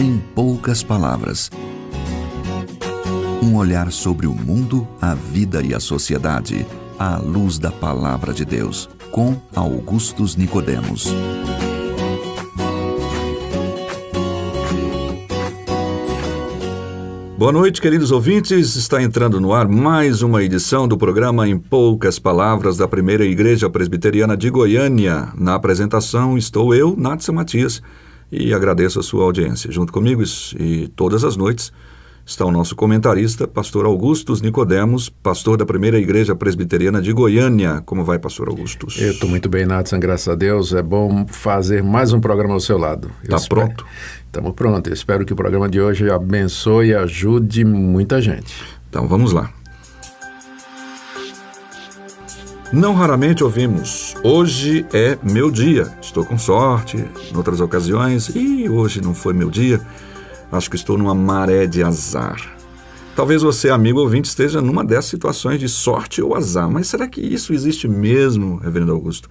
Em poucas palavras. Um olhar sobre o mundo, a vida e a sociedade, à luz da Palavra de Deus, com Augustus Nicodemos. Boa noite, queridos ouvintes. Está entrando no ar mais uma edição do programa Em Poucas Palavras da Primeira Igreja Presbiteriana de Goiânia. Na apresentação estou eu, Natsa Matias, e agradeço a sua audiência. Junto comigo e todas as noites está o nosso comentarista, pastor Augustus Nicodemos, pastor da Primeira Igreja Presbiteriana de Goiânia. Como vai, pastor Augustus? Eu estou muito bem, Nathan, graças a Deus. É bom fazer mais um programa ao seu lado. Está pronto? Estamos prontos. Eu espero que o programa de hoje abençoe e ajude muita gente. Então vamos lá. Não raramente ouvimos, hoje é meu dia, estou com sorte, em outras ocasiões, e hoje não foi meu dia, acho que estou numa maré de azar. Talvez você, amigo ouvinte, esteja numa dessas situações de sorte ou azar, mas será que isso existe mesmo, reverendo Augusto?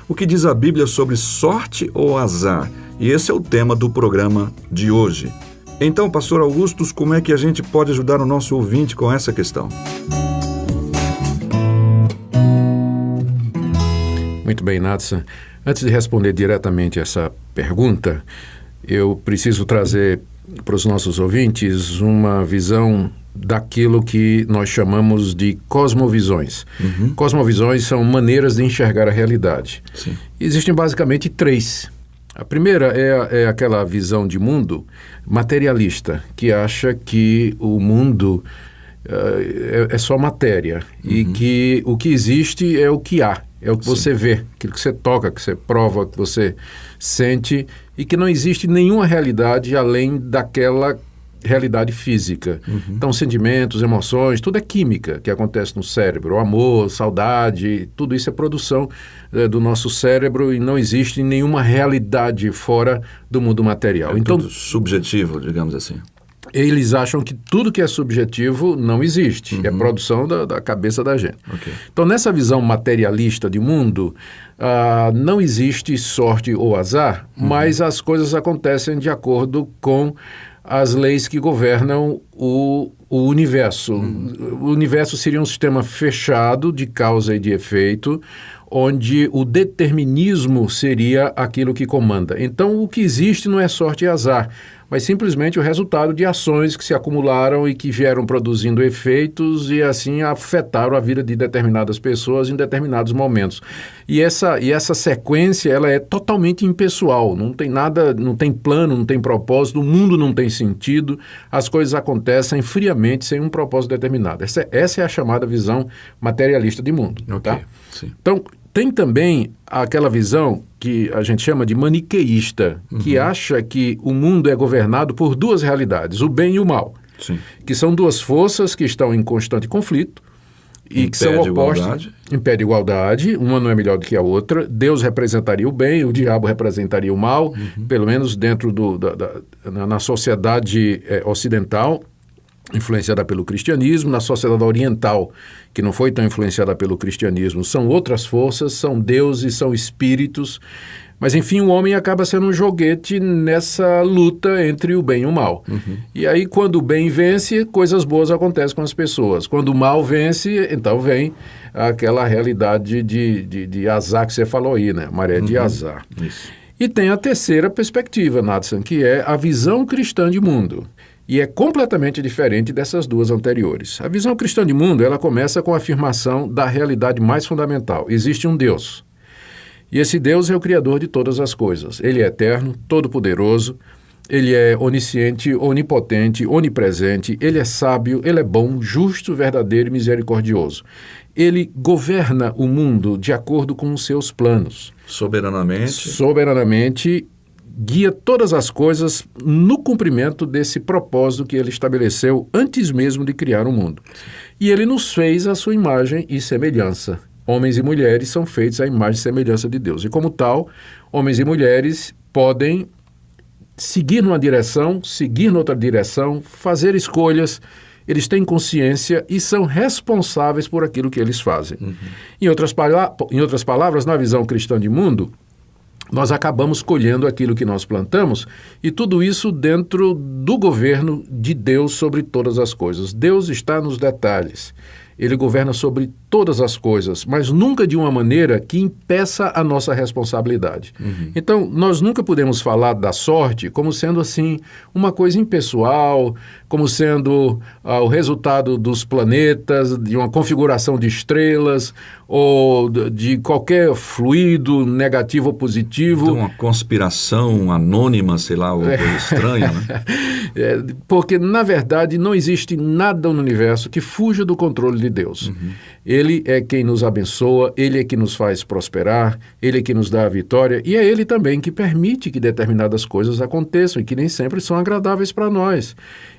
O que diz a Bíblia sobre sorte ou azar? E esse é o tema do programa de hoje. Então, pastor Augustus, como é que a gente pode ajudar o nosso ouvinte com essa questão? Muito bem, Nathan. Antes de responder diretamente essa pergunta, eu preciso trazer para os nossos ouvintes uma visão daquilo que nós chamamos de cosmovisões. Cosmovisões são maneiras de enxergar a realidade. Sim. Existem basicamente três. A primeira é aquela visão de mundo materialista, que acha que o mundo é só matéria e que o que existe é o que há. É o que você vê, aquilo que você toca, que você prova, que você sente, e que não existe nenhuma realidade além daquela realidade física. Então, sentimentos, emoções, tudo é química que acontece no cérebro. O amor, saudade, tudo isso é produção do nosso cérebro e não existe nenhuma realidade fora do mundo material. Então, tudo subjetivo, digamos assim. Eles acham que tudo que é subjetivo não existe, é produção da cabeça da gente. Okay. Então, nessa visão materialista de mundo, não existe sorte ou azar, mas as coisas acontecem de acordo com as leis que governam o universo. O universo seria um sistema fechado de causa e de efeito, onde o determinismo seria aquilo que comanda. Então, o que existe não é sorte e azar, mas simplesmente o resultado de ações que se acumularam e que vieram produzindo efeitos e assim afetaram a vida de determinadas pessoas em determinados momentos. E essa sequência, ela é totalmente impessoal, não tem nada, não tem plano, não tem propósito, o mundo não tem sentido, as coisas acontecem friamente sem um propósito determinado. Essa é a chamada visão materialista de mundo. Okay. Tá? Sim. Então, tem também aquela visão que a gente chama de maniqueísta, que acha que o mundo é governado por duas realidades, o bem e o mal, que são duas forças que estão em constante conflito e que são opostas. Em pé de igualdade, uma não é melhor do que a outra. Deus representaria o bem, o diabo representaria o mal, pelo menos dentro na sociedade ocidental, influenciada pelo cristianismo. Na sociedade oriental, que não foi tão influenciada pelo cristianismo, são outras forças, são deuses, são espíritos, mas enfim, o homem acaba sendo um joguete nessa luta entre o bem e o mal. E aí, quando o bem vence, coisas boas acontecem com as pessoas. Quando o mal vence, então vem aquela realidade de azar que você falou aí, né? Maré de azar. Isso. E tem a terceira perspectiva, Nathan, que é a visão cristã de mundo. E é completamente diferente dessas duas anteriores. A visão cristã de mundo, ela começa com a afirmação da realidade mais fundamental. Existe um Deus. E esse Deus é o Criador de todas as coisas. Ele é eterno, todo-poderoso, ele é onisciente, onipotente, onipresente, ele é sábio, ele é bom, justo, verdadeiro e misericordioso. Ele governa o mundo de acordo com os seus planos. Soberanamente, guia todas as coisas no cumprimento desse propósito que ele estabeleceu antes mesmo de criar o mundo. E ele nos fez à sua imagem e semelhança. Homens e mulheres são feitos à imagem e semelhança de Deus. E como tal, homens e mulheres podem seguir numa direção, seguir noutra direção, fazer escolhas. Eles têm consciência e são responsáveis por aquilo que eles fazem. Em outras palavras, na visão cristã de mundo, nós acabamos colhendo aquilo que nós plantamos, e tudo isso dentro do governo de Deus sobre todas as coisas. Deus está nos detalhes. Ele governa sobre todas as coisas, mas nunca de uma maneira que impeça a nossa responsabilidade. Então, nós nunca podemos falar da sorte como sendo assim uma coisa impessoal, como sendo o resultado dos planetas, de uma configuração de estrelas, ou de qualquer fluido negativo ou positivo. Então, uma conspiração anônima, sei lá, uma coisa estranha, né? Porque, na verdade, não existe nada no universo que fuja do controle de Deus. Ele é quem nos abençoa, Ele é que nos faz prosperar, Ele é que nos dá a vitória, e é Ele também que permite que determinadas coisas aconteçam e que nem sempre são agradáveis para nós.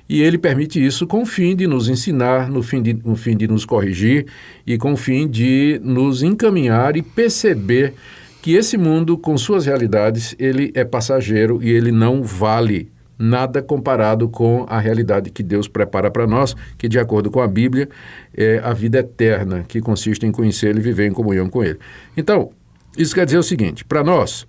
E Ele permite isso com o fim de nos ensinar, no fim de nos corrigir e com o fim de nos encaminhar e perceber que esse mundo, com suas realidades, ele é passageiro e ele não vale nada comparado com a realidade que Deus prepara para nós, que, de acordo com a Bíblia, é a vida eterna, que consiste em conhecê-lo e viver em comunhão com Ele. Então, isso quer dizer o seguinte: para nós,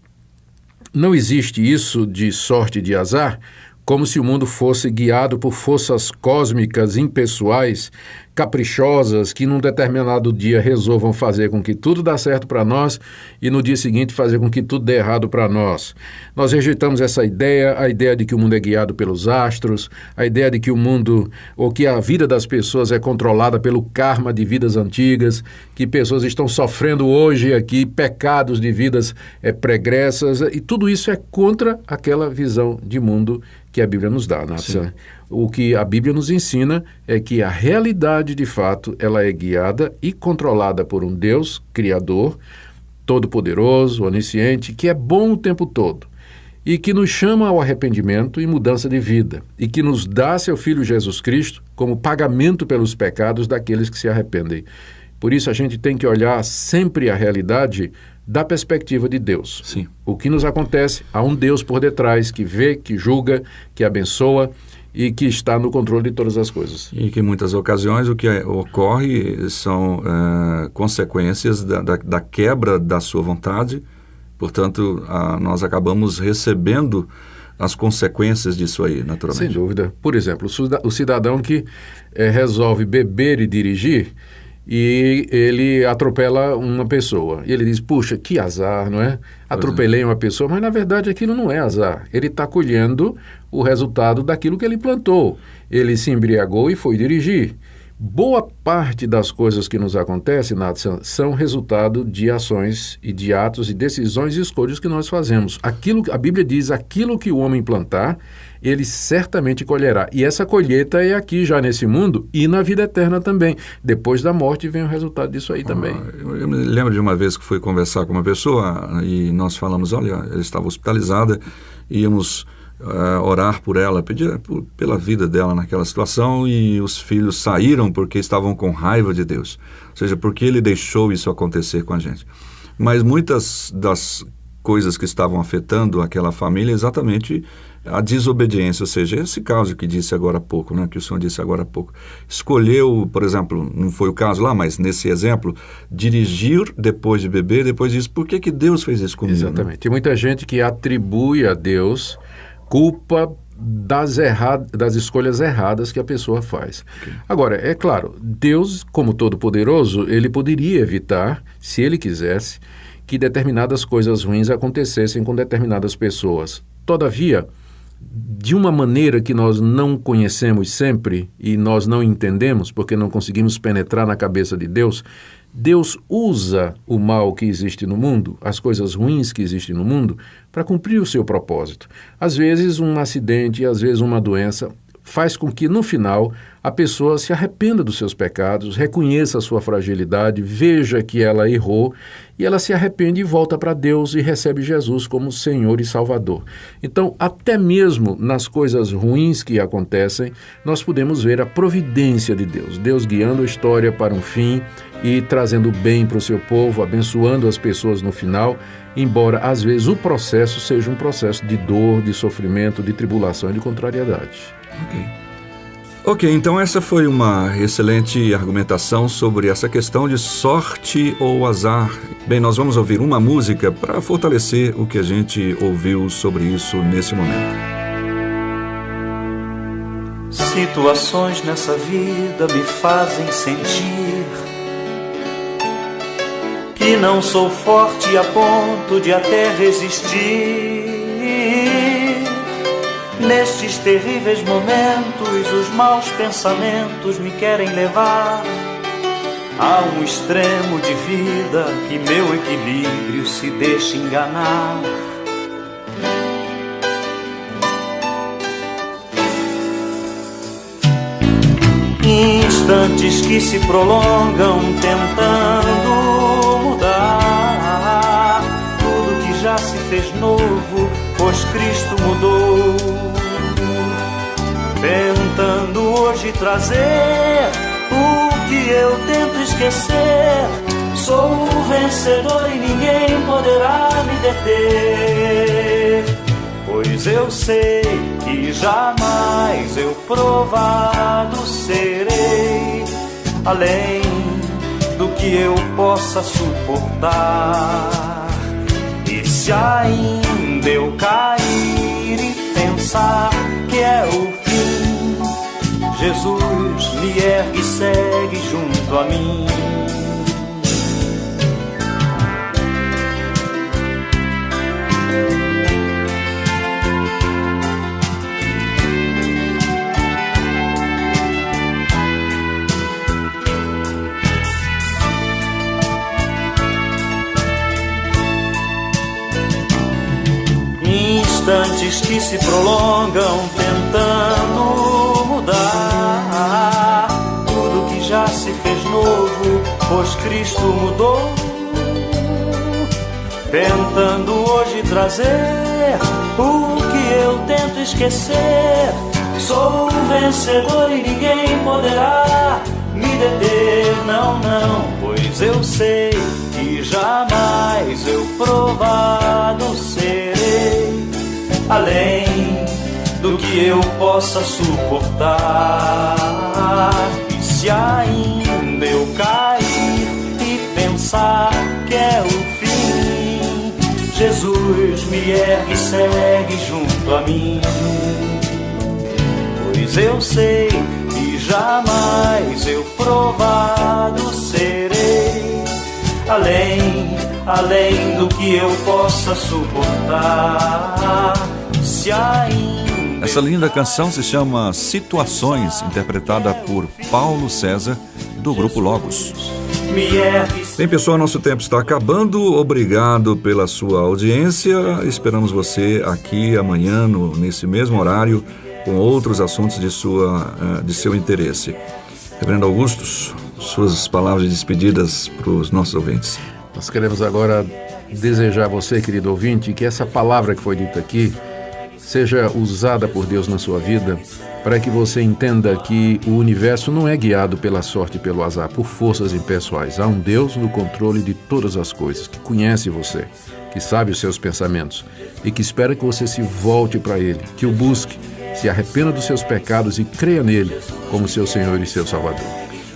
não existe isso de sorte e de azar, como se o mundo fosse guiado por forças cósmicas impessoais, caprichosas, que num determinado dia resolvam fazer com que tudo dá certo para nós e no dia seguinte fazer com que tudo dê errado para nós. Nós rejeitamos essa ideia, a ideia de que o mundo é guiado pelos astros, a ideia de que o mundo, ou que a vida das pessoas é controlada pelo karma de vidas antigas, que pessoas estão sofrendo hoje aqui pecados de vidas pregressas, e tudo isso é contra aquela visão de mundo que a Bíblia nos dá, Nathan. O que a Bíblia nos ensina é que a realidade, de fato, ela é guiada e controlada por um Deus criador, todo-poderoso, onisciente, que é bom o tempo todo e que nos chama ao arrependimento e mudança de vida e que nos dá seu Filho Jesus Cristo como pagamento pelos pecados daqueles que se arrependem. Por isso a gente tem que olhar sempre a realidade da perspectiva de Deus. Sim. O que nos acontece, há um Deus por detrás que vê, que julga, que abençoa e que está no controle de todas as coisas. E que em muitas ocasiões o que ocorre são consequências da quebra da sua vontade. Portanto, nós acabamos recebendo as consequências disso aí, naturalmente. Sem dúvida. Por exemplo, o cidadão que resolve beber e dirigir, e ele atropela uma pessoa. E ele diz, puxa, que azar, não é? Atropelei uma pessoa, mas na verdade aquilo não é azar. Ele está colhendo o resultado daquilo que ele plantou. Ele se embriagou e foi dirigir. Boa parte das coisas que nos acontecem, Nathan, são resultado de ações e de atos e decisões e escolhas que nós fazemos. A Bíblia diz, aquilo que o homem plantar, ele certamente colherá. E essa colheita é aqui já nesse mundo e na vida eterna também. Depois da morte vem o resultado disso aí também. Eu me lembro de uma vez que fui conversar com uma pessoa e nós falamos, olha, ela estava hospitalizada, íamos orar por ela, pedir pela vida dela naquela situação, e os filhos saíram porque estavam com raiva de Deus. Ou seja, porque ele deixou isso acontecer com a gente. Mas muitas das coisas que estavam afetando aquela família, exatamente a desobediência, ou seja, esse caso que disse agora há pouco, né, que o senhor disse agora há pouco, escolheu, por exemplo, não foi o caso lá, mas nesse exemplo, dirigir depois de beber, depois disso, por que Deus fez isso comigo? Exatamente. Né? Tem muita gente que atribui a Deus culpa das escolhas erradas que a pessoa faz. Okay. Agora, é claro, Deus, como Todo-Poderoso, ele poderia evitar, se ele quisesse, que determinadas coisas ruins acontecessem com determinadas pessoas. Todavia, de uma maneira que nós não conhecemos sempre e nós não entendemos, porque não conseguimos penetrar na cabeça de Deus, Deus usa o mal que existe no mundo, as coisas ruins que existem no mundo, para cumprir o seu propósito. Às vezes um acidente, às vezes uma doença, faz com que no final a pessoa se arrependa dos seus pecados, reconheça a sua fragilidade, veja que ela errou e ela se arrepende e volta para Deus e recebe Jesus como Senhor e Salvador. Então, até mesmo nas coisas ruins que acontecem, nós podemos ver a providência de Deus. Deus guiando a história para um fim e trazendo bem para o seu povo, abençoando as pessoas no final, embora às vezes o processo seja um processo de dor, de sofrimento, de tribulação e de contrariedade. Ok. Ok, então essa foi uma excelente argumentação sobre essa questão de sorte ou azar. Bem, nós vamos ouvir uma música para fortalecer o que a gente ouviu sobre isso nesse momento. Situações nessa vida me fazem sentir que não sou forte a ponto de até resistir. Nestes terríveis momentos, os maus pensamentos me querem levar a um extremo de vida que meu equilíbrio se deixa enganar. Instantes que se prolongam tentando mudar tudo que já se fez novo, pois Cristo mudou. Tentando hoje trazer o que eu tento esquecer. Sou o vencedor e ninguém poderá me deter, pois eu sei que jamais eu provado serei além do que eu possa suportar. E se ainda eu cair e pensar que é o fim, Jesus me ergue e segue junto a mim. Instantes que se prolongam tentando mudar tudo que já se fez novo, pois Cristo mudou. Tentando hoje trazer o que eu tento esquecer. Sou o vencedor e ninguém poderá me deter, não, não, pois eu sei que jamais eu provado serei além do que eu possa suportar. E se ainda eu cair e pensar que é o fim, Jesus me ergue e segue junto a mim, pois eu sei que jamais eu provado serei além do que eu possa suportar. Se ainda... Essa linda canção se chama Situações, interpretada por Paulo César, do Grupo Logos. Bem, pessoal, nosso tempo está acabando. Obrigado pela sua audiência. Esperamos você aqui amanhã, nesse mesmo horário, com outros assuntos de seu interesse. Reverendo Augustus, suas palavras de despedidas para os nossos ouvintes. Nós queremos agora desejar a você, querido ouvinte, que essa palavra que foi dita aqui seja usada por Deus na sua vida, para que você entenda que o universo não é guiado pela sorte e pelo azar, por forças impessoais. Há um Deus no controle de todas as coisas, que conhece você, que sabe os seus pensamentos e que espera que você se volte para Ele, que o busque, se arrependa dos seus pecados e creia nele como seu Senhor e seu Salvador.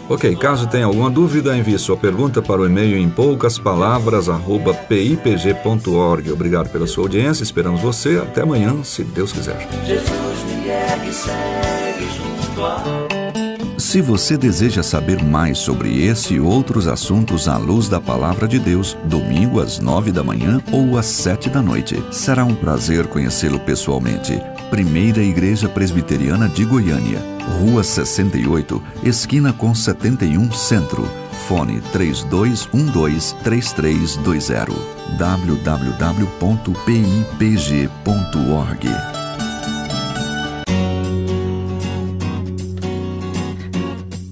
Ok, caso tenha alguma dúvida, envie sua pergunta para o e-mail em poucaspalavras@pipg.org. Obrigado pela sua audiência, esperamos você. Até amanhã, se Deus quiser. Jesus me ergue e segue junto a... Se você deseja saber mais sobre esse e outros assuntos à luz da Palavra de Deus, domingo às 9 da manhã ou às 7 da noite. Será um prazer conhecê-lo pessoalmente. Primeira Igreja Presbiteriana de Goiânia, Rua 68, esquina com 71 Centro. Fone 3212-3320. www.pipg.org.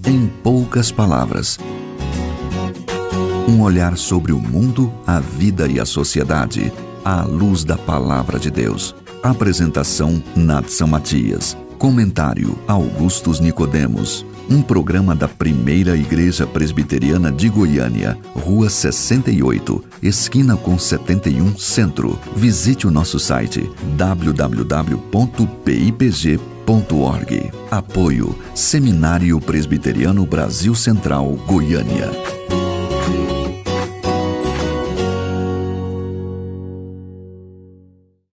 Em poucas palavras, um olhar sobre o mundo, a vida e a sociedade, à luz da Palavra de Deus. Apresentação Nadson Matias. Comentário Augustus Nicodemos. Um programa da Primeira Igreja Presbiteriana de Goiânia, Rua 68, esquina com 71 Centro. Visite o nosso site www.pipg.org. Apoio Seminário Presbiteriano Brasil Central, Goiânia.